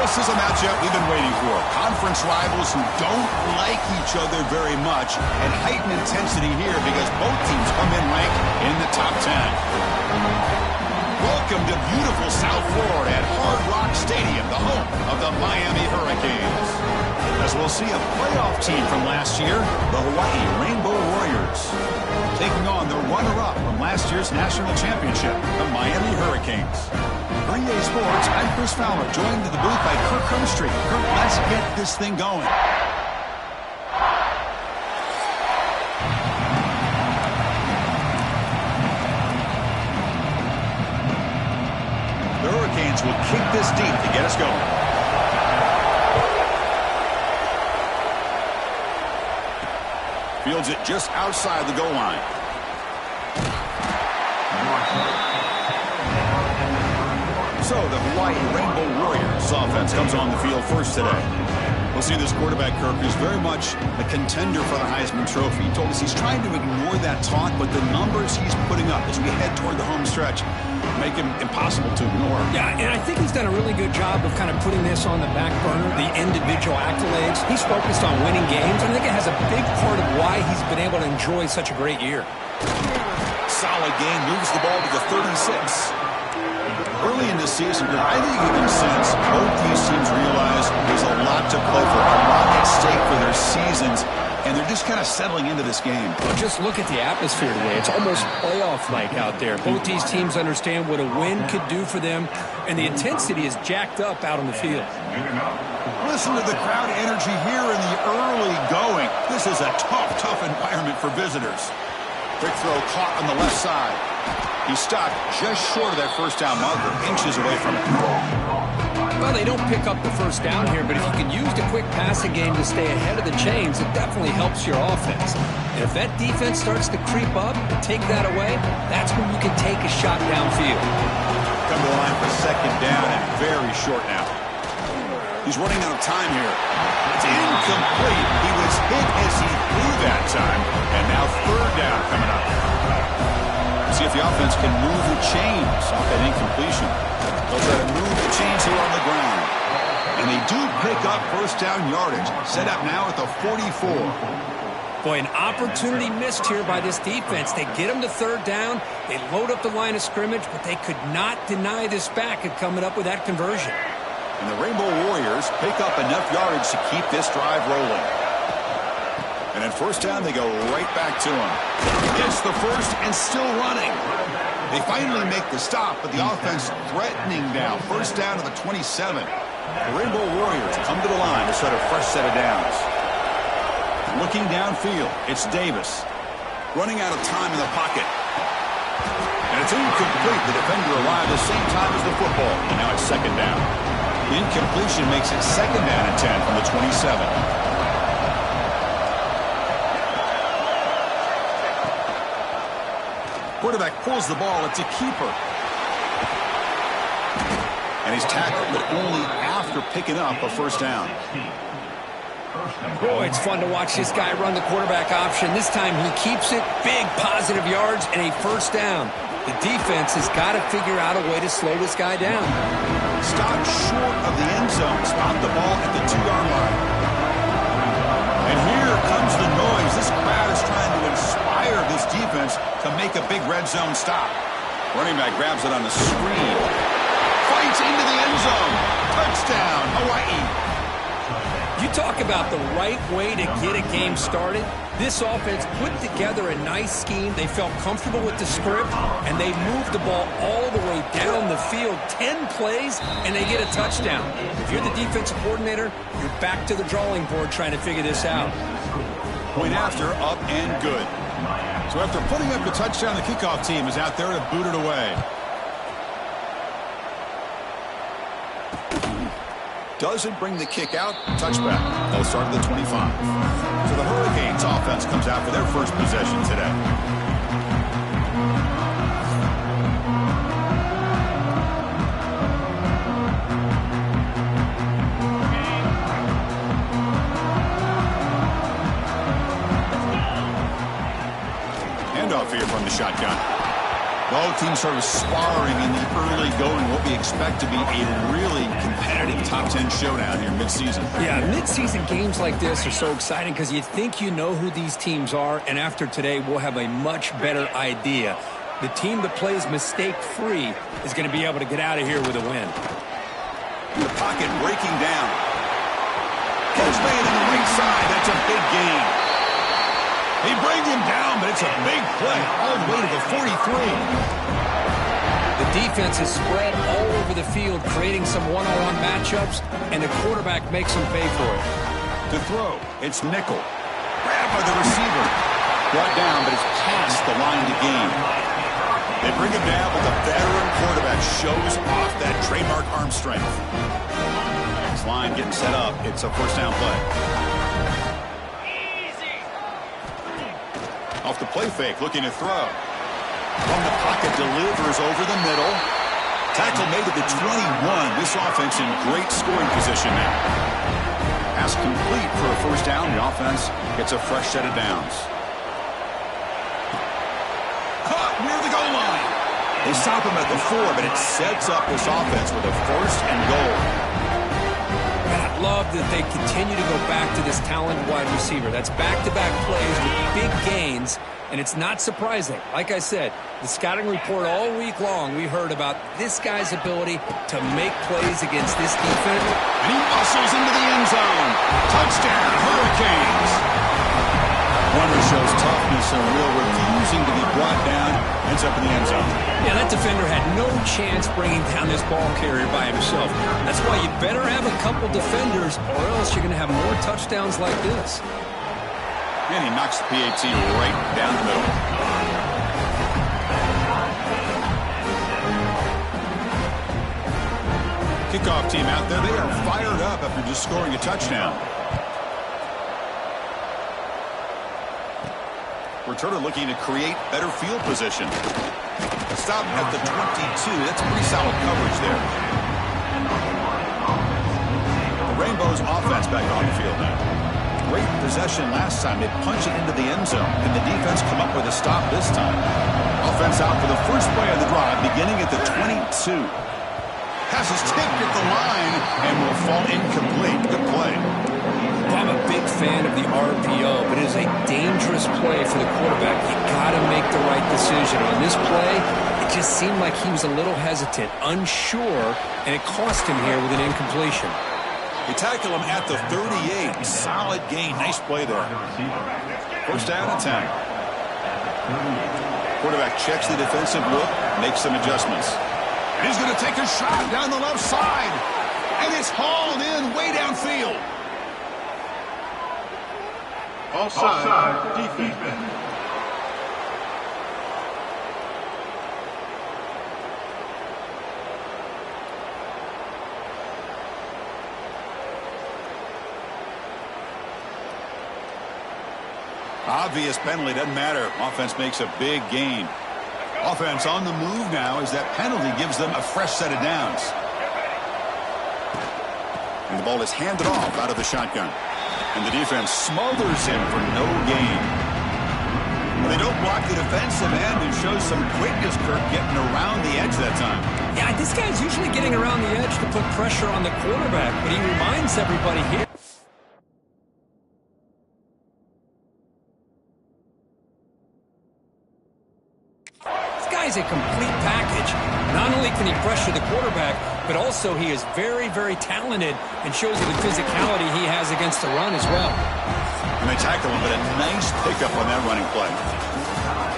This is a matchup we've been waiting for. Conference rivals who don't like each other very much, and heightened intensity here because both teams come in ranked in the top 10. Welcome to beautiful South Florida at Hard Rock Stadium, the home of the Miami Hurricanes. As we'll see a playoff team from last year, the Hawaii Rainbow Warriors, taking on the runner-up from last year's national championship, the Miami Hurricanes. For EA Sports, I'm Chris Fowler, joined to the booth by Kirk Hermstreet. Kirk, let's get this thing going. The Hurricanes will kick this deep to get us going. Fields it just outside the goal line. So the Hawaii Rainbow Warriors offense comes on the field first today. We'll see this quarterback, Kirk, who's very much a contender for the Heisman Trophy. He told us he's trying to ignore that talk, but the numbers he's putting up as we head toward the home stretch make him impossible to ignore. Yeah, and I think he's done a really good job of kind of putting this on the back burner, the individual accolades. He's focused on winning games, and I think it has a big part of why he's been able to enjoy such a great year. Solid game, moves the ball to the 36. Early in the season, I think you can sense both these teams realize there's a lot to play for, a lot at stake for their seasons, and they're just kind of settling into this game. Well, just look at the atmosphere today. It's almost playoff-like out there. Both these teams understand what a win could do for them, and the intensity is jacked up out on the field. Listen to the crowd energy here in the early going. This is a tough environment for visitors. Quick throw caught on the left side. He stopped just short of that first down marker, inches away from it. Well, they don't pick up the first down here, but if you can use the quick passing game to stay ahead of the chains, it definitely helps your offense. And if that defense starts to creep up and take that away, that's when you can take a shot downfield. Come to the line for second down and very short now. He's running out of time here. It's incomplete. He was hit as he threw that time, and now third down coming up. See if the offense can move the chains off that incompletion. They'll try to move the chains here on the ground. And they do pick up first down yardage. Set up now at the 44. Boy, an opportunity missed here by this defense. They get them to third down. They load up the line of scrimmage, but they could not deny this back at coming up with that conversion. And the Rainbow Warriors pick up enough yardage to keep this drive rolling. And at first down, they go right back to him. Gets the first and still running. They finally make the stop, but the offense threatening now. First down to the 27. The Rainbow Warriors come to the line to set a fresh set of downs. Looking downfield, it's Davis. Running out of time in the pocket. And it's incomplete. The defender arrived the same time as the football. And now it's second down. The incompletion makes it second down and 10 from the 27. Quarterback pulls the ball. It's a keeper. And he's tackled, but only after picking up a first down. Boy, it's fun to watch this guy run the quarterback option. This time he keeps it. Big positive yards and a first down. The defense has got to figure out a way to slow this guy down. Stopped short of the end zone. Spot the ball at the 2-yard line. And here comes the noise. This crowd is trying to inspire this defense to make a big red zone stop. Running back grabs it on the screen. Fights into the end zone. Touchdown, Hawaii. You talk about the right way to get a game started. This offense put together a nice scheme. They felt comfortable with the script, and they moved the ball all the way down the field. 10 plays, and they get a touchdown. If you're the defensive coordinator, you're back to the drawing board trying to figure this out. Point after, up and good. So after putting up the touchdown, the kickoff team is out there to boot it away. Doesn't bring the kick out. Touchback. They'll start at the 25. So the Hurricanes offense comes out for their first possession today. Handoff here from the shotgun. Both teams sort of sparring in the early going, what we expect to be a really competitive top 10 showdown here mid-season. Yeah, mid-season games like this are so exciting because you think you know who these teams are, and after today, we'll have a much better idea. The team that plays mistake-free is going to be able to get out of here with a win. The pocket breaking down. Catch made on the right side. That's a big gain. He brings him down, but it's a big play all the way to the 43. The defense is spread all over the field, creating some one-on-one matchups, and the quarterback makes them pay for it. To throw, it's nickel. Grabbed by the receiver. Brought down, but it's past the line to gain. They bring him down, but the veteran quarterback shows off that trademark arm strength. This line getting set up. It's a first down play. Off the play fake, looking to throw. From the pocket, delivers over the middle. Tackle made to the 21. This offense in great scoring position now. Pass complete for a first down. The offense gets a fresh set of downs. Caught near the goal line. They stop him at the 4, but it sets up this offense with a first and goal. And I love that they continue to go back to this talented wide receiver. That's back-to-back plays with big gains, and it's not surprising. Like I said, the scouting report all week long, we heard about this guy's ability to make plays against this defense. And he muscles into the end zone. Touchdown, Hurricanes. Runner shows toughness and will, refusing to be brought down. Ends up in the end zone. Yeah, that defender had no chance bringing down this ball carrier by himself. That's why you better have a couple defenders, or else you're going to have more touchdowns like this. And he knocks the PAT right down the middle. Kickoff team out there. They are fired up after just scoring a touchdown. Returner looking to create better field position. Stop at the 22. That's pretty solid coverage there. The Rainbows offense back on the field now. Great possession last time. They punch it into the end zone. Can the defense come up with a stop this time? Offense out for the first play of the drive, beginning at the 22. Pass is tipped at the line and will fall incomplete. Good play. I'm a big fan of the RPO, but it is a dangerous play for the quarterback. You got to make the right decision. On this play, it just seemed like he was a little hesitant, unsure, and it cost him here with an incompletion. They tackle him at the 38. Solid gain. Nice play there. First down and 10. Quarterback checks the defensive look, makes some adjustments. And he's going to take a shot down the left side. And it's hauled in way downfield. Offside defense. Obvious penalty, doesn't matter. Offense makes a big gain. Offense on the move now as that penalty gives them a fresh set of downs. And the ball is handed off out of the shotgun. And the defense smothers him for no gain. Well, they don't block the defensive end and show some quickness, Kirk, getting around the edge that time. Yeah, this guy's usually getting around the edge to put pressure on the quarterback, but he reminds everybody here. This guy's a complete package. Not only can he pressure the quarterback, but also he is very, very talented and shows you the physicality he has against the run as well. And they tackle him, but a nice pickup on that running play.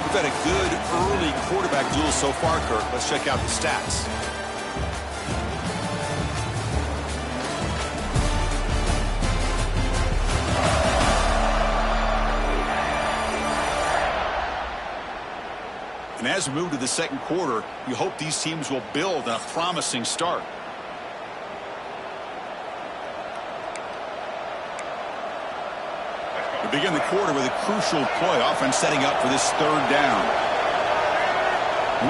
We've had a good early quarterback duel so far, Kirk. Let's check out the stats. And as we move to the second quarter, you hope these teams will build a promising start. We begin the quarter with a crucial play. Offense setting up for this third down.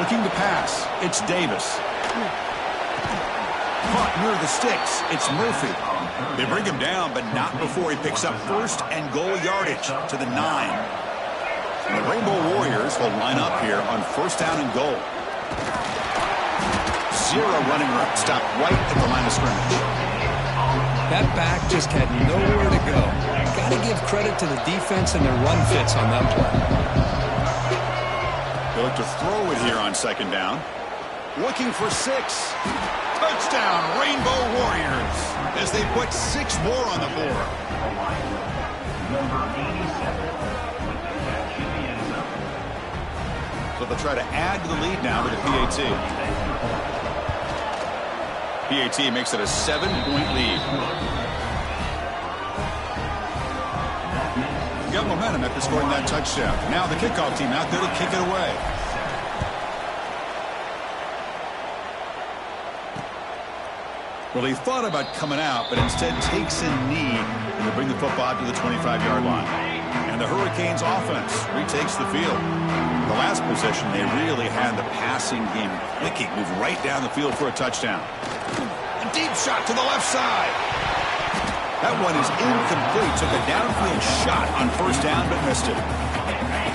Looking to pass. It's Davis. Caught near the sticks. It's Murphy. They bring him down, but not before he picks up first and goal yardage to the 9. And the Rainbow Warriors will line up here on first down and goal. Zero running room. Stop right at the line of scrimmage. That back just had nowhere to go. Got to give credit to the defense and their run fits on that play. They look to throw it here on second down. Looking for 6. Touchdown, Rainbow Warriors, as they put 6 more on the board. So they'll try to add to the lead now with the PAT. PAT makes it a 7-point lead. Got momentum after scoring that touchdown. Now the kickoff team out there to kick it away. Well, he thought about coming out, but instead takes a knee to bring the football to the 25-yard line. And the Hurricanes offense retakes the field. The last possession, they really had the passing game clicking, moved right down the field for a touchdown. A deep shot to the left side. That one is incomplete. Took a downfield shot on first down, but missed it.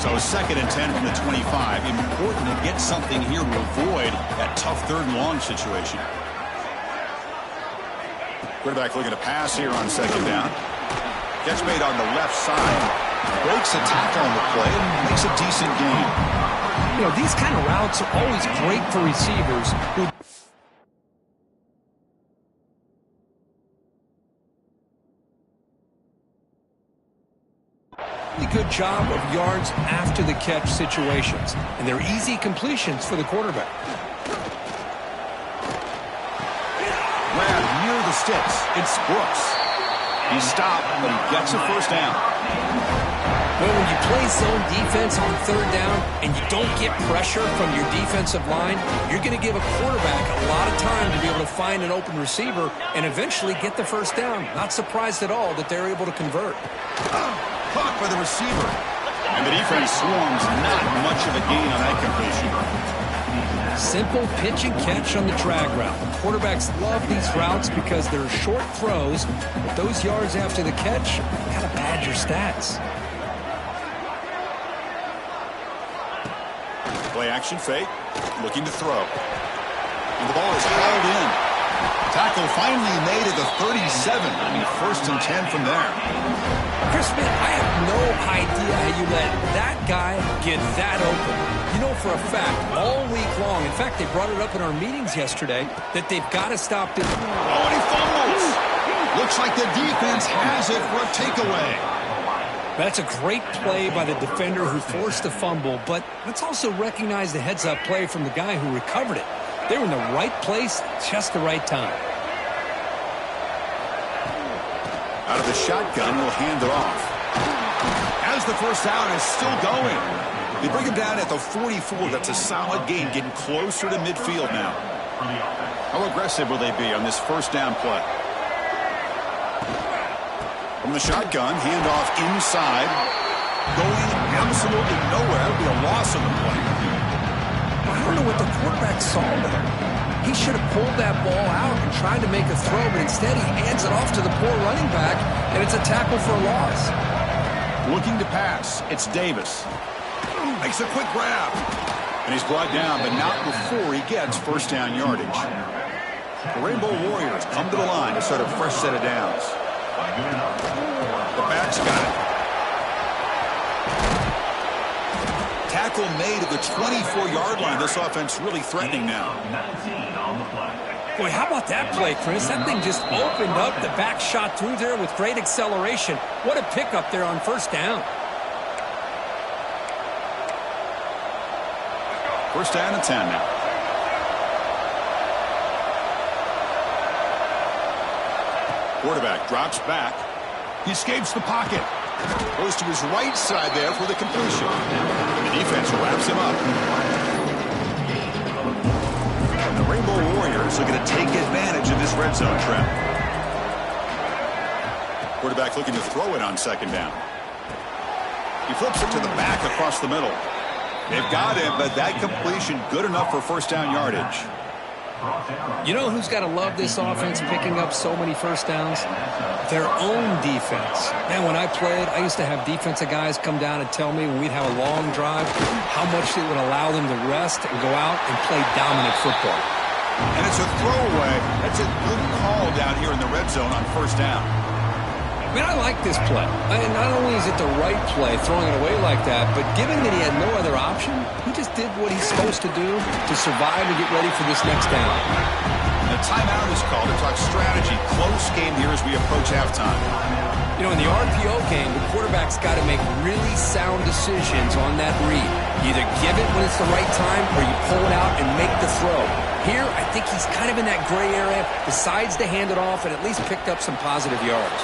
So 2nd and 10 from the 25. Important to get something here to avoid that tough 3rd and long situation. Quarterback looking to pass here on second down. Gets made on the left side. Breaks a tackle on the play and makes a decent gain. You know, these kind of routes are always great for receivers who... good job of yards after the catch situations, and they're easy completions for the quarterback. Grab near the sticks. It's Brooks. He stopped, but he gets a first down. Well, when you play zone defense on 3rd down and you don't get pressure from your defensive line, you're going to give a quarterback a lot of time to be able to find an open receiver and eventually get the first down. Not surprised at all that they're able to convert. Caught by the receiver. And the defense swarms. Not much of a gain on that completion. Simple pitch and catch on the drag route. Quarterbacks love these routes because they're short throws. But those yards after the catch kind of pad your stats. Play action fake. Looking to throw. And the ball is hauled in. Tackle finally made at the 37. I mean, 1st and 10 from there. Chris Smith, I have no idea how you let that guy get that open. You know for a fact, all week long, in fact, they brought it up in our meetings yesterday, that they've got to stop this. Oh, and he fumbles. Looks like the defense has it for a takeaway. That's a great play by the defender who forced the fumble, but let's also recognize the heads-up play from the guy who recovered it. They were in the right place, just the right time. Out of the shotgun, will hand it off. As the first down is still going. They bring him down at the 44. That's a solid gain, getting closer to midfield now. How aggressive will they be on this first down play? From the shotgun, handoff inside. Going absolutely nowhere. That would be a loss on the play. I don't know what the quarterback saw there. He should have pulled that ball out and tried to make a throw, but instead he hands it off to the poor running back, and it's a tackle for a loss. Looking to pass. It's Davis. Makes a quick grab. And he's brought down, but not before he gets first down yardage. The Rainbow Warriors come to the line to start a fresh set of downs. The back's got it. Tackle made at the 24-yard line. This offense really threatening now. Boy, how about that play, Chris? That thing just opened up. The back shot through there with great acceleration. What a pickup there on first down. First down and 10 now. Quarterback drops back. He escapes the pocket. Goes to his right side there for the completion. And the defense wraps him up. And the Rainbow Warriors are going to take advantage of this red zone trap. Quarterback looking to throw it on second down. He flips it to the back across the middle. They've got him, but that completion good enough for first down yardage. You know who's got to love this offense picking up so many first downs? Their own defense. Man, when I played, I used to have defensive guys come down and tell me when we'd have a long drive how much it would allow them to rest and go out and play dominant football. And it's a throwaway. That's a good call down here in the red zone on first down. Man, I like this play. And not only is it the right play, throwing it away like that, but given that he had no other option, he just did what he's supposed to do to survive and get ready for this next down. And a timeout is called to talk strategy. Close game here as we approach halftime. You know, in the RPO game, the quarterback's got to make really sound decisions on that read. You either give it when it's the right time or you pull it out and make the throw. Here, I think he's kind of in that gray area, decides to hand it off and at least picked up some positive yards.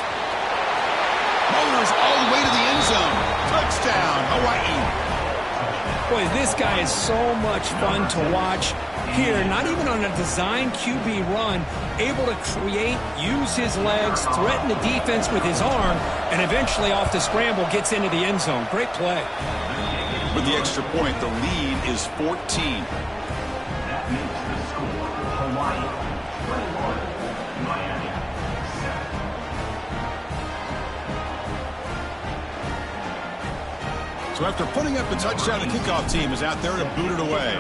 Motors all the way to the end zone. Touchdown, Hawaii. Boy, this guy is so much fun to watch. Here, not even on a design QB run, able to create, use his legs, threaten the defense with his arm, and eventually off the scramble gets into the end zone. Great play. With the extra point, the lead is 14. So after putting up the touchdown, the kickoff team is out there to boot it away.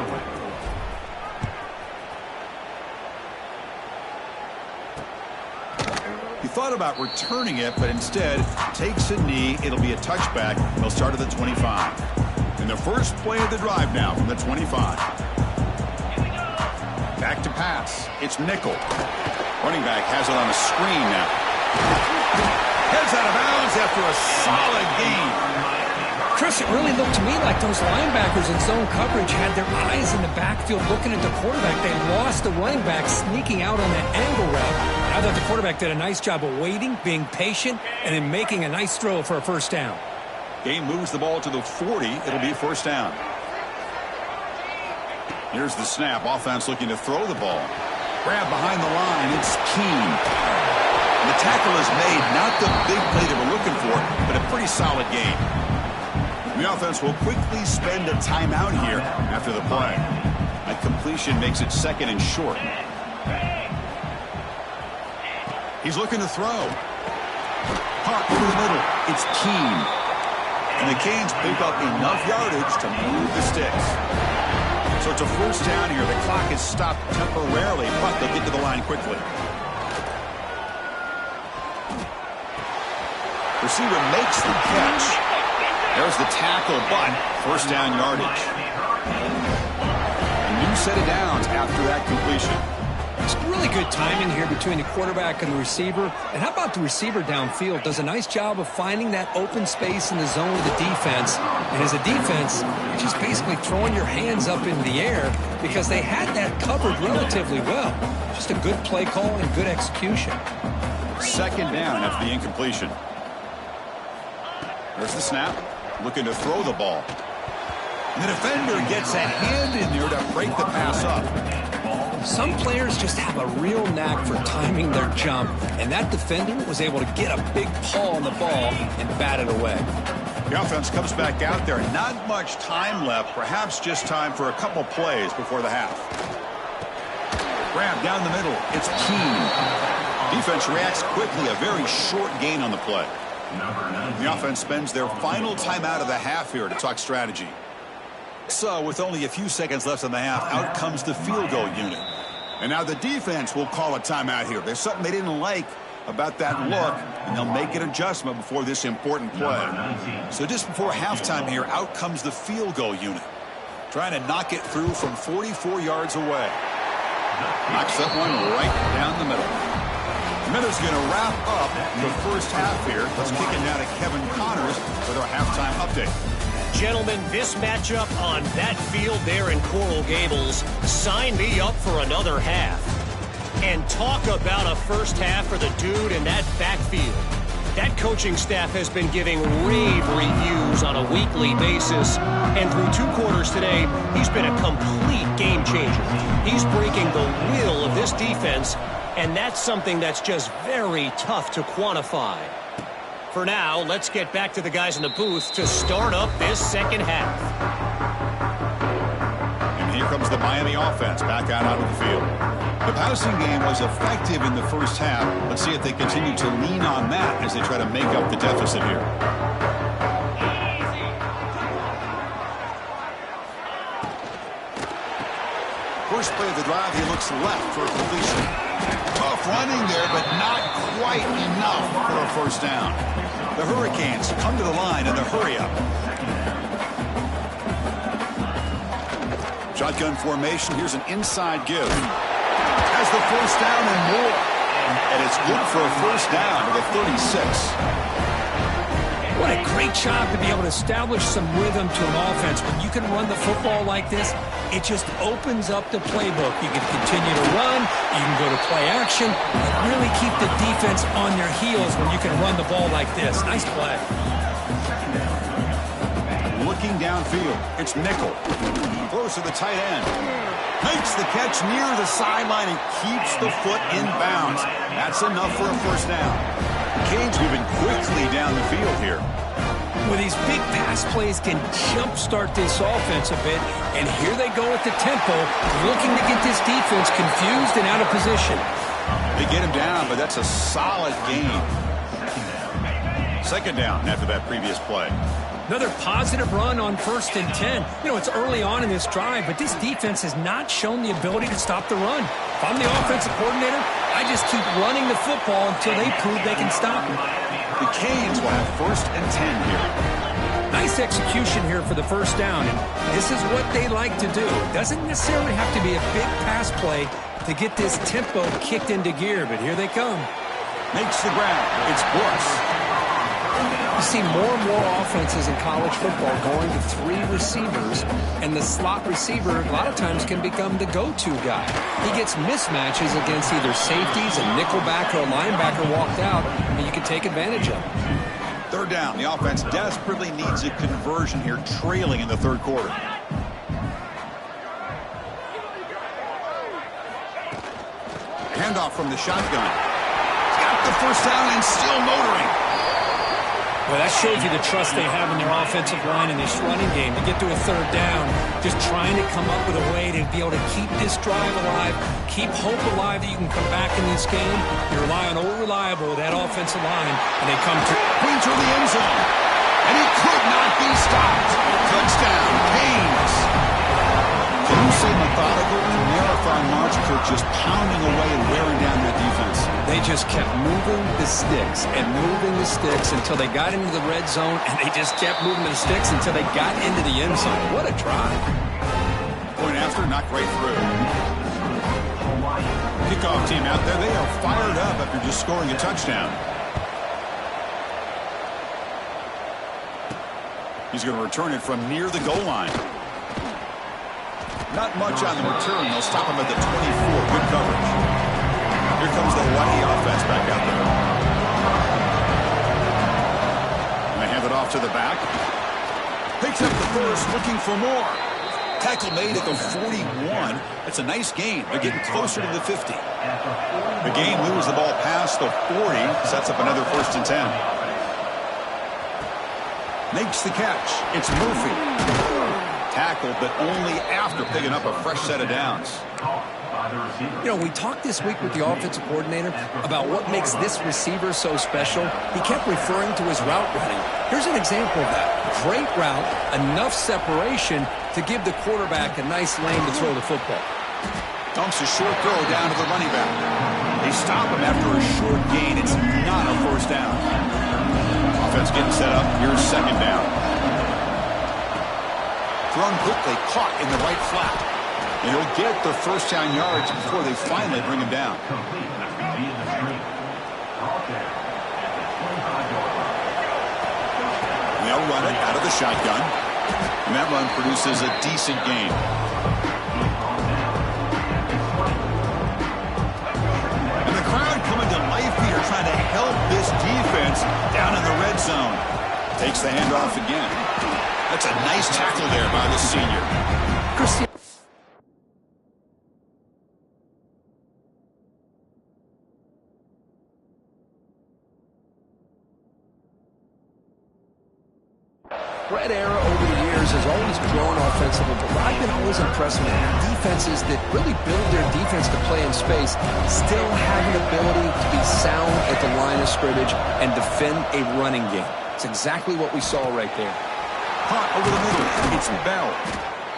He thought about returning it, but instead takes a knee. It'll be a touchback. They'll start at the 25. And the first play of the drive now from the 25. Back to pass. It's nickel. Running back has it on a screen now. Heads out of bounds after a solid gain. Chris, it really looked to me like those linebackers in zone coverage had their eyes in the backfield looking at the quarterback. They lost the running back sneaking out on that angle route. I thought the quarterback did a nice job of waiting, being patient, and then making a nice throw for a first down. Game moves the ball to the 40. It'll be first down. Here's the snap. Offense looking to throw the ball. Grab behind the line. It's Keene. The tackle is made. Not the big play they were looking for, but a pretty solid game. The offense will quickly spend a timeout here after the play. A completion makes it second and short. He's looking to throw. Pop through the middle. It's Keene. And the Canes pick up enough yardage to move the sticks. So it's a first down here. The clock is stopped temporarily, but they'll get to the line quickly. Receiver makes the catch. There's the tackle, but first down yardage. A new set of downs after that completion. It's really good timing here between the quarterback and the receiver. And how about the receiver downfield? Does a nice job of finding that open space in the zone of the defense. And as a defense, you're just basically throwing your hands up in the air because they had that covered relatively well. Just a good play call and good execution. Second down after the incompletion. There's the snap. Looking to throw the ball. And the defender gets a hand in there to break the pass up. Some players just have a real knack for timing their jump, and that defender was able to get a big paw on the ball and bat it away. The offense comes back out there. Not much time left. Perhaps just time for a couple plays before the half. Grab down the middle. It's Keene. Defense reacts quickly. A very short gain on the play. The offense spends their final timeout of the half here to talk strategy. So with only a few seconds left in the half, out comes the field goal unit. And now the defense will call a timeout here. There's something they didn't like about that look, and they'll make an adjustment before this important play. So just before halftime here, out comes the field goal unit. Trying to knock it through from 44 yards away. Knocks that one right down the middle. Minutes going to wrap up the first half here. Let's kick it down to Kevin Connors with our halftime update. Gentlemen, this matchup on that field there in Coral Gables, sign me up for another half. And talk about a first half for the dude in that backfield. That coaching staff has been giving rave reviews on a weekly basis. And through 2 quarters today, he's been a complete game changer. He's breaking the will of this defense, and that's something that's just very tough to quantify. For now, let's get back to the guys in the booth to start up this second half. And here here comes the Miami offense back out onto the field. The passing game was effective in the first half. Let's see if they continue to lean on that as they try to make up the deficit here. First play of the drive, he looks left for a completion. Tough running there, but not quite enough for a first down. The Hurricanes come to the line in the hurry-up. Shotgun formation. Here's an inside give. Has the first down and more. And it's good for a first down to the 36. What a great job to be able to establish some rhythm to an offense. When you can run the football like this, it just opens up the playbook. You can continue to run. You can go to play action. Really keep the defense on their heels when you can run the ball like this. Nice play. Looking downfield, it's nickel. Throws to the tight end. Makes the catch near the sideline and keeps the foot in bounds. That's enough for a first down. Canes moving quickly down the field here. Well, these big pass plays can jumpstart this offense a bit. And here they go at the tempo, looking to get this defense confused and out of position. They get him down, but that's a solid gain. Second down after that previous play. Another positive run on 1st and 10. You know, it's early on in this drive, but this defense has not shown the ability to stop the run. If I'm the offensive coordinator, I just keep running the football until they prove they can stop it. The Canes will have 1st and 10 here. Nice execution here for the first down, and this is what they like to do. It doesn't necessarily have to be a big pass play to get this tempo kicked into gear, but here they come. Makes the ground. It's Brooks. You see more and more offenses in college football going to 3 receivers, and the slot receiver a lot of times can become the go-to guy. He gets mismatches against either safeties, a nickelback, or a linebacker walked out, and you can take advantage of it. Third down. The offense desperately needs a conversion here, trailing in the third quarter. Handoff from the shotgun. He's got the first down and still motoring. Well, that shows you the trust they have in their offensive line in this running game to get to a third down, just trying to come up with a way to be able to keep this drive alive, keep hope alive that you can come back in this game. You rely on old reliable with that offensive line, and they come through the end zone, and he could not be stopped. Touchdown, Canes. Can you say methodical? Marathon march, Kirk, just pounding away and wearing down that defense. They just kept moving the sticks and moving the sticks until they got into the red zone, and they just kept moving the sticks until they got into the end zone. What a drive. Point after, not right through. Kickoff team out there, they are fired up after just scoring a touchdown. He's going to return it from near the goal line. Not much on the return. They'll stop him at the 24. Good coverage. Here comes the Hawaii offense back out there. And they hand it off to the back. Picks up the first, looking for more. Tackle made at the 41. That's a nice gain. They're getting closer to the 50. The gain moves the ball past the 40. Sets up another 1st and 10. Makes the catch. It's Murphy. Tackled, but only after picking up a fresh set of downs. You know, we talked this week with the offensive coordinator about what makes this receiver so special. He kept referring to his route running. Here's an example of that. Great route, enough separation to give the quarterback a nice lane to throw the football. Dumps a short throw down to the running back. They stop him after a short gain. It's not a first down. Offense getting set up. Here's second down. Thrown quickly, caught in the right flat. And he'll get the first down yards before they finally bring him down. They'll run it out of the shotgun. And that run produces a decent gain. And the crowd coming to life here, trying to help this defense down in the red zone. Takes the handoff again. That's a nice tackle there by the senior. Red era over the years receivers has always grown offensively, but what I've been always impressed with defenses that really build their defense to play in space still have an ability to be sound at the line of scrimmage and defend a running game. It's exactly what we saw right there. Hot over the middle. It's Bell.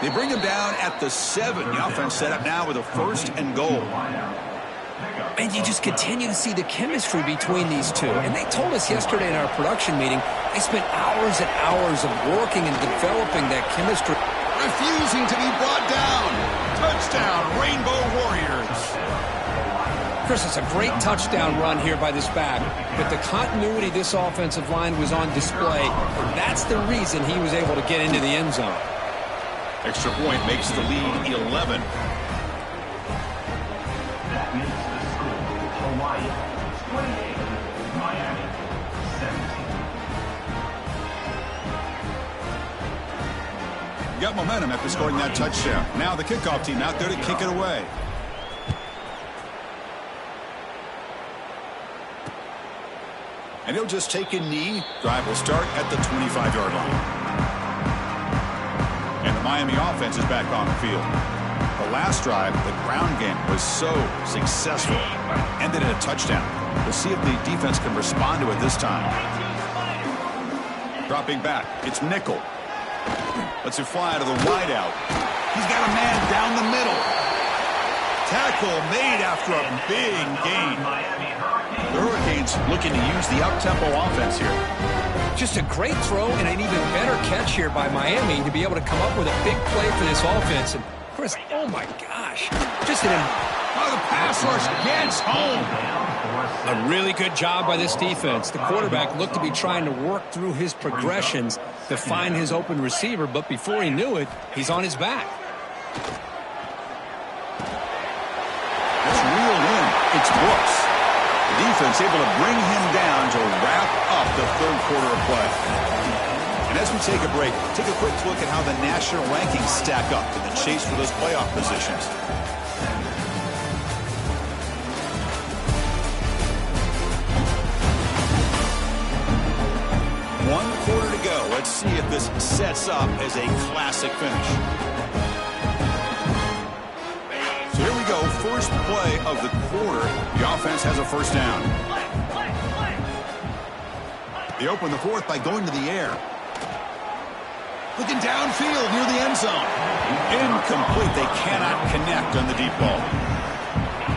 They bring him down at the 7. The offense set up now with a 1st and goal. And you just continue to see the chemistry between these two. And they told us yesterday in our production meeting, they spent hours and hours of working and developing that chemistry. Refusing to be brought down. Touchdown, Rainbow Warriors. Chris, it's a great touchdown run here by this back, but the continuity of this offensive line was on display, and that's the reason he was able to get into the end zone. Extra point makes the lead 11. Got momentum after scoring that touchdown. Now the kickoff team out there to kick it away. And he'll just take a knee. Drive will start at the 25-yard line. And the Miami offense is back on the field. The last drive, the ground game was so successful. Ended in a touchdown. We'll see if the defense can respond to it this time. Dropping back, it's nickel. Lets it fly to the wideout. He's got a man down the middle. Tackle made after a big gain. The Hurricanes looking to use the up-tempo offense here. Just a great throw and an even better catch here by Miami to be able to come up with a big play for this offense. And Chris, oh my gosh, just an... Oh, the pass rush gets home. A really good job by this defense. The quarterback looked to be trying to work through his progressions to find his open receiver, but before he knew it, he's on his back. It's reeled in. It's Brooks. The defense able to bring him down to wrap up the third quarter of play. And as we take a break, take a quick look at how the national rankings stack up in the chase for those playoff positions. One quarter to go. Let's see if this sets up as a classic finish. So here we go. First play of the quarter. The offense has a first down. They open the fourth by going to the air. Looking downfield near the end zone. Incomplete. They cannot connect on the deep ball.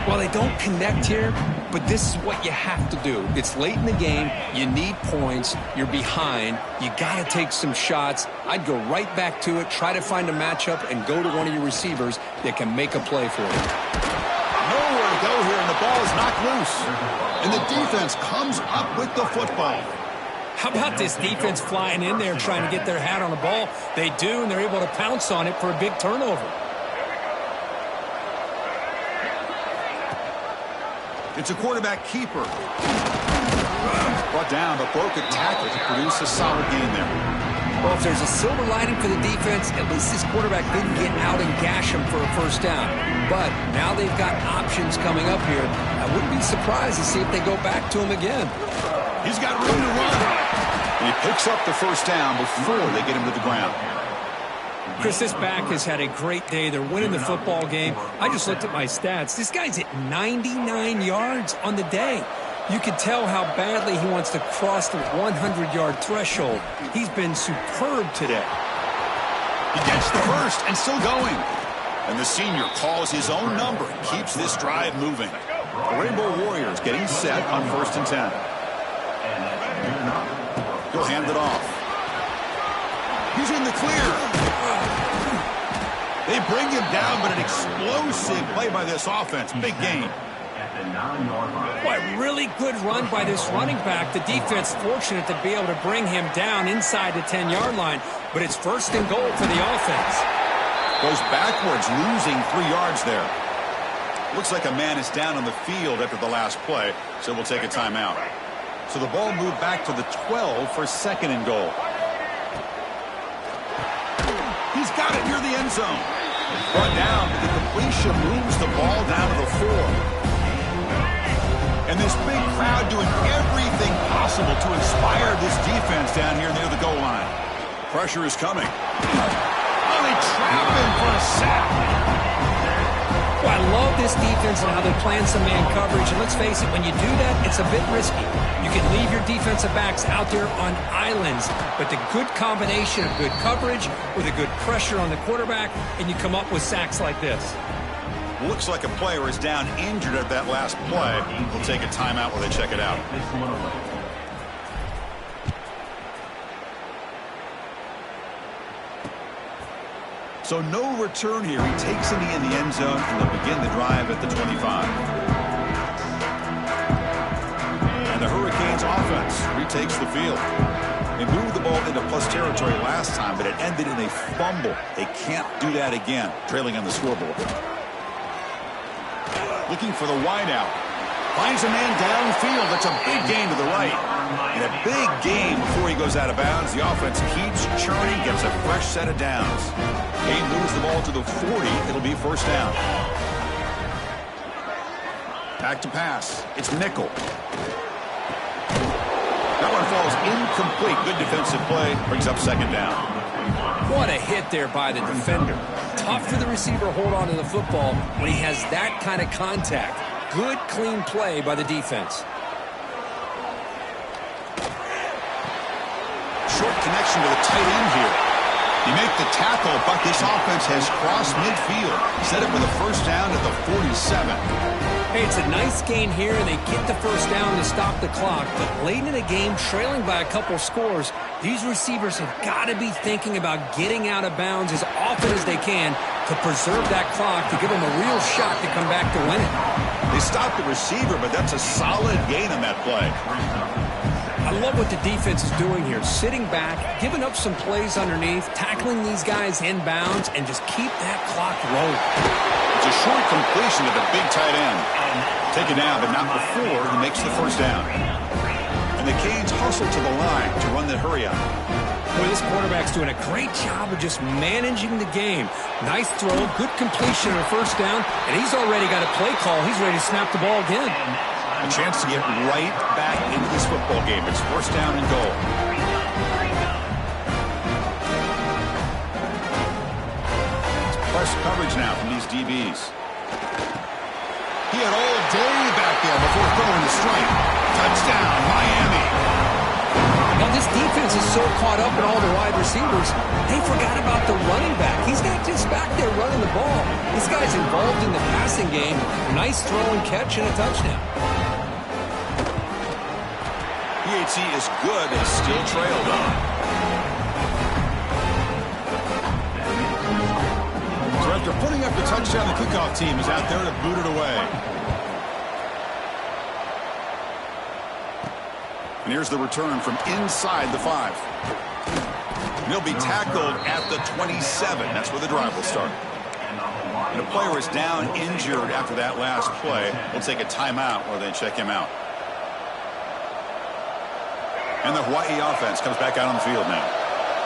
Well, they don't connect here, but this is what you have to do. It's late in the game. You need points. You're behind. You got to take some shots. I'd go right back to it, try to find a matchup, and go to one of your receivers that can make a play for you. Nowhere to go here, and the ball is knocked loose. And the defense comes up with the football. How about this defense flying in there trying to get their hat on the ball? They do, and they're able to pounce on it for a big turnover. It's a quarterback keeper. Brought down, but broke a tackle to produce a solid gain there. Well, if there's a silver lining for the defense, at least this quarterback didn't get out and gash him for a first down. But now they've got options coming up here. I wouldn't be surprised to see if they go back to him again. He's got room to run. And he picks up the first down before they get him to the ground. Chris, this back has had a great day. They're winning the football game. I just looked at my stats. This guy's at 99 yards on the day. You can tell how badly he wants to cross the 100-yard threshold. He's been superb today. He gets the first and still going. And the senior calls his own number and keeps this drive moving. The Rainbow Warriors getting set on 1st and 10. He'll hand it off. He's in the clear. They bring him down, but an explosive play by this offense. Big gain. Boy, really good run by this running back. The defense fortunate to be able to bring him down inside the 10-yard line, but it's 1st and goal for the offense. Goes backwards, losing 3 yards there. Looks like a man is down on the field after the last play, so we'll take a timeout. So the ball moved back to the 12 for 2nd and goal. He's got it near the end zone. Brought down, but the completion moves the ball down to the 4. And this big crowd doing everything possible to inspire this defense down here near the goal line. Pressure is coming. Oh, they trap him for a sack. Well, I love this defense and how they're playing some man coverage. And let's face it, when you do that, it's a bit risky. You can leave your defensive backs out there on islands, but the good combination of good coverage with a good pressure on the quarterback, and you come up with sacks like this. Looks like a player is down injured at that last play. We'll take a timeout while they check it out. So no return here. He takes it in the end zone, and they'll begin the drive at the 25. And the Hurricanes offense retakes the field. They moved the ball into plus territory last time, but it ended in a fumble. They can't do that again, trailing on the scoreboard. Looking for the wideout. Finds a man downfield. That's a big gain to the right. And a big gain before he goes out of bounds. The offense keeps churning, gets a fresh set of downs. Game moves the ball to the 40. It'll be first down. Back to pass. It's Nickel. That one falls incomplete. Good defensive play. Brings up second down. What a hit there by the defender. Tough for the receiver to hold on to the football when he has that kind of contact. Good, clean play by the defense. Short connection to the tight end here. You make the tackle, but this offense has crossed midfield. Set it with a first down at the 47. Hey, it's a nice gain here, and they get the first down to stop the clock. But late in the game, trailing by a couple scores, these receivers have got to be thinking about getting out of bounds as often as they can to preserve that clock, to give them a real shot to come back to win it. They stopped the receiver, but that's a solid gain on that play. I love what the defense is doing here. Sitting back, giving up some plays underneath, tackling these guys in bounds, and just keep that clock rolling. It's a short completion to the big tight end. Taken down, but not before he makes the first down. And the Canes hustle to the line to run the hurry up. Boy, this quarterback's doing a great job of just managing the game. Nice throw, good completion on a first down, and he's already got a play call. He's ready to snap the ball again. A chance to get right back into this football game. It's first down and goal. It's press coverage now from these DBs. He had all day back there before throwing the strike. Touchdown, Miami. Now this defense is so caught up in all the wide receivers, they forgot about the running back. He's not just back there running the ball. This guy's involved in the passing game. Nice throw and catch and a touchdown. PHC is good and still trailed on. So after putting up the touchdown, the kickoff team is out there to boot it away. And here's the return from inside the 5. And he'll be tackled at the 27. That's where the drive will start. And a player is down injured after that last play. We'll take a timeout while they check him out. And the Hawaii offense comes back out on the field now.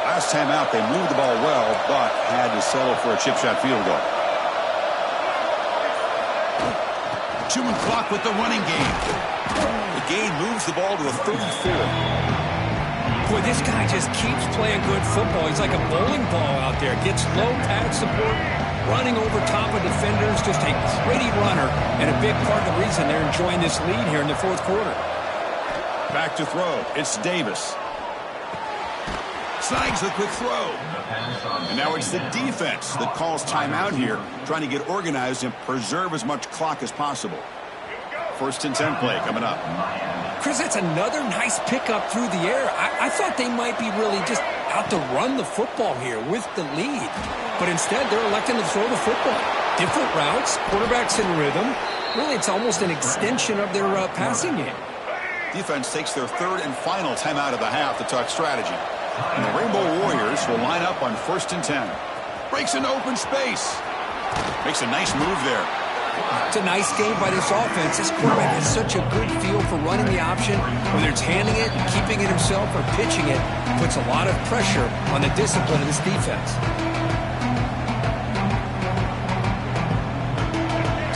Last time out, they moved the ball well, but had to settle for a chip shot field goal. Chewing clock with the running game. The game moves the ball to the 34. Boy, this guy just keeps playing good football. He's like a bowling ball out there. Gets low pad support, running over top of defenders. Just a gritty runner, and a big part of the reason they're enjoying this lead here in the fourth quarter. Back to throw. It's Davis. Snags the quick throw. And now it's the defense that calls timeout here, trying to get organized and preserve as much clock as possible. First and 10 play coming up. Chris, that's another nice pickup through the air. I thought they might be really just out to run the football here with the lead. But instead, they're electing to throw the football. Different routes, quarterbacks in rhythm. Really, it's almost an extension of their passing game. Defense takes their third and final timeout of the half to talk strategy. And the Rainbow Warriors will line up on first and 10. Breaks into open space. Makes a nice move there. It's a nice game by this offense. This quarterback has such a good feel for running the option. Whether it's handing it, keeping it himself, or pitching it, puts a lot of pressure on the discipline of this defense.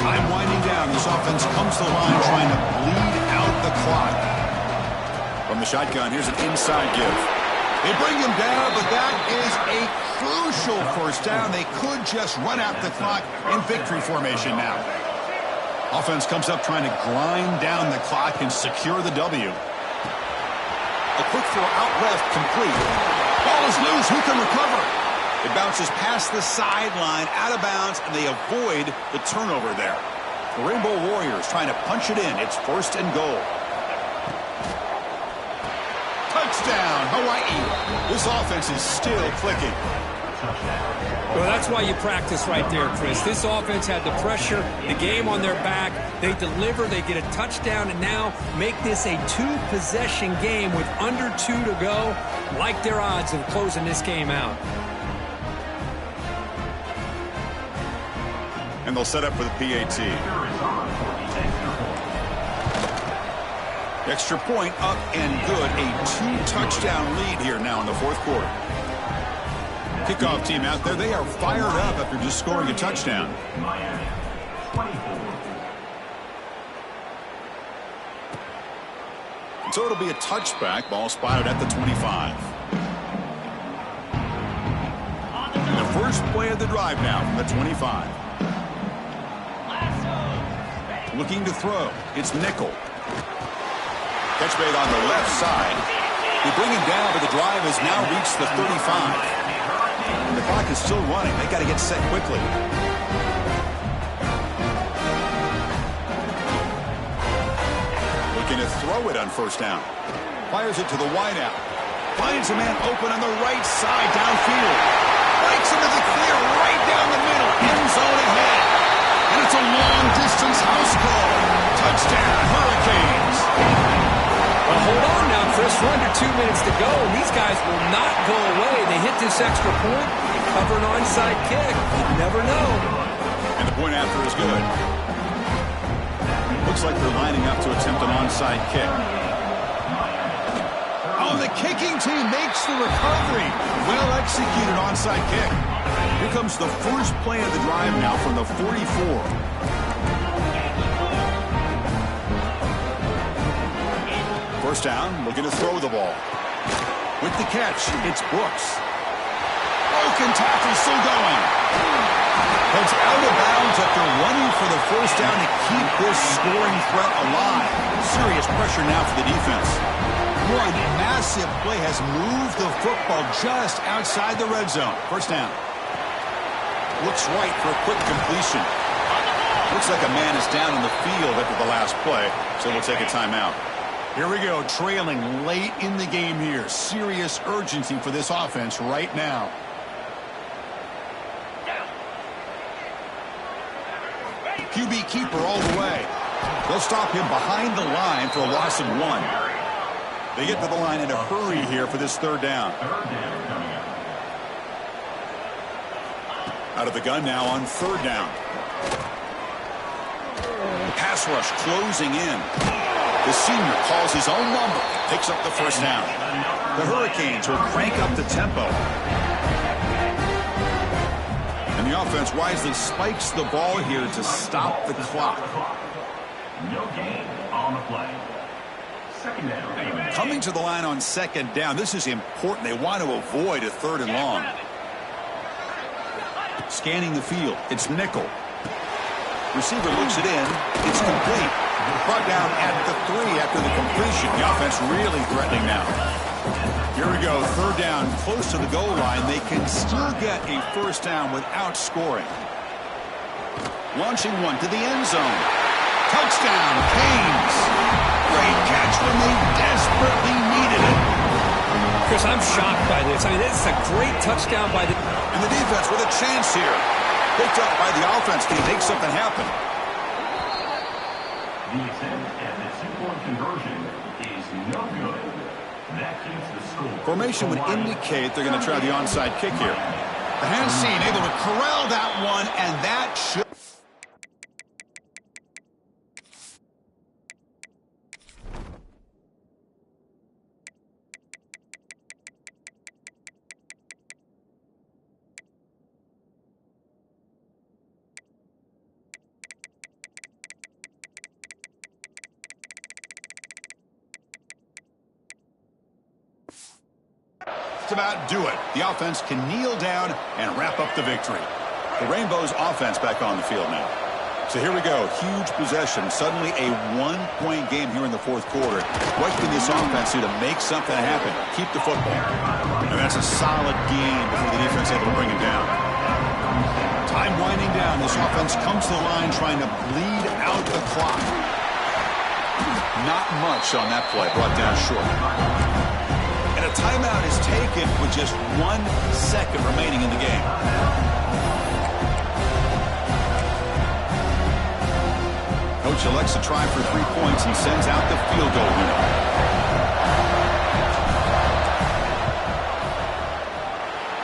Time winding down. This offense comes to the line trying to bleed out the clock. From the shotgun, here's an inside give. They bring him down, but that is a crucial first down. They could just run out the clock in victory formation now. Offense comes up trying to grind down the clock and secure the W. A quick throw out left, complete. Ball is loose. Who can recover? It bounces past the sideline, out of bounds, and they avoid the turnover there. The Rainbow Warriors trying to punch it in. It's first and goal. Touchdown, Hawaii. This offense is still clicking. Well, that's why you practice right there, Chris. This offense had the pressure, the game on their back. They deliver, they get a touchdown, and now make this a two-possession game with under 2 to go. Like their odds of closing this game out. And they'll set up for the PAT. Extra point up and good. A 2-touchdown lead here now in the fourth quarter. Kickoff team out there. They are fired up after just scoring a touchdown. Miami, 24. So it'll be a touchback. Ball spotted at the 25. The first play of the drive now from the 25. Looking to throw. It's Nickel. Catch made on the left side. They bring him down, but the drive has now reached the 35. The clock is still running. They got to get set quickly. Looking to throw it on first down. Fires it to the wideout. Finds a man open on the right side downfield. Breaks into the clear right down the middle. End zone ahead. And it's a long-distance house call. Touchdown, Hurricanes. Well, hold on now, Chris. We're under 2 minutes to go, and these guys will not go away. They hit this extra point, cover an onside kick. You never know. And the point after is good. Looks like they're lining up to attempt an onside kick. Oh, the kicking team makes the recovery. Well-executed onside kick. Here comes the first play of the drive now from the 44. First down, looking to throw the ball. With the catch, it's Brooks. Broken tackle, still going. Heads out of bounds after running for the first down to keep this scoring threat alive. Serious pressure now for the defense. One massive play has moved the football just outside the red zone. First down. Looks right for a quick completion. Looks like a man is down in the field after the last play, so we'll take a timeout. Here we go, trailing late in the game here. Serious urgency for this offense right now. QB keeper all the way. They'll stop him behind the line for a loss of 1. They get to the line in a hurry here for this third down. Out of the gun now on third down. Pass rush closing in. The senior calls his own number, picks up the first down. The Hurricanes will crank up the tempo. And the offense wisely spikes the ball here to stop the clock. No gain on the play. Second down. Coming to the line on second down, this is important. They want to avoid a third and long. Scanning the field, it's Nickel. Receiver looks it in. It's complete. Brought down at the 3 after the completion. The offense really threatening now. Here we go. Third down, close to the goal line. They can still get a first down without scoring. Launching one to the end zone. Touchdown, Canes. Great catch when they desperately needed it. Chris, I'm shocked by this. I mean, this is a great touchdown by the... And the defense with a chance here. Picked up by the offense to make something happen. The attempt at the two-point conversion is no good. That keeps the score. Formation would indicate they're going to try the onside kick here. The hands seen, able to corral that one, and that should... just about do it. The offense can kneel down and wrap up the victory. The Rainbows offense back on the field now. So here we go. Huge possession. Suddenly a one-point game here in the fourth quarter. What can this offense do to make something happen? Keep the football. And that's a solid game before the defense able to bring him down. Time winding down. This offense comes to the line trying to bleed out the clock. Not much on that play. Brought down short. And a timeout is taken with just 1 second remaining in the game. Coach elects to try for 3 points and sends out the field goal unit.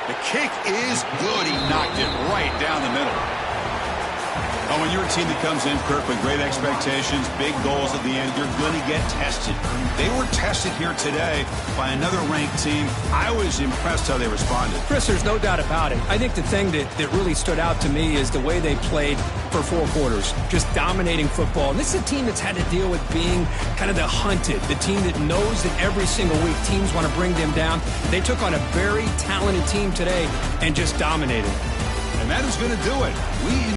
The kick is good. He knocked it right down the middle. Oh, when you're a team that comes in, Kirk, with great expectations, big goals at the end, you're going to get tested. They were tested here today by another ranked team. I was impressed how they responded. Chris, there's no doubt about it. I think the thing that really stood out to me is the way they played for 4 quarters, just dominating football. And this is a team that's had to deal with being kind of the hunted, the team that knows that every single week teams want to bring them down. They took on a very talented team today and just dominated. And that is going to do it.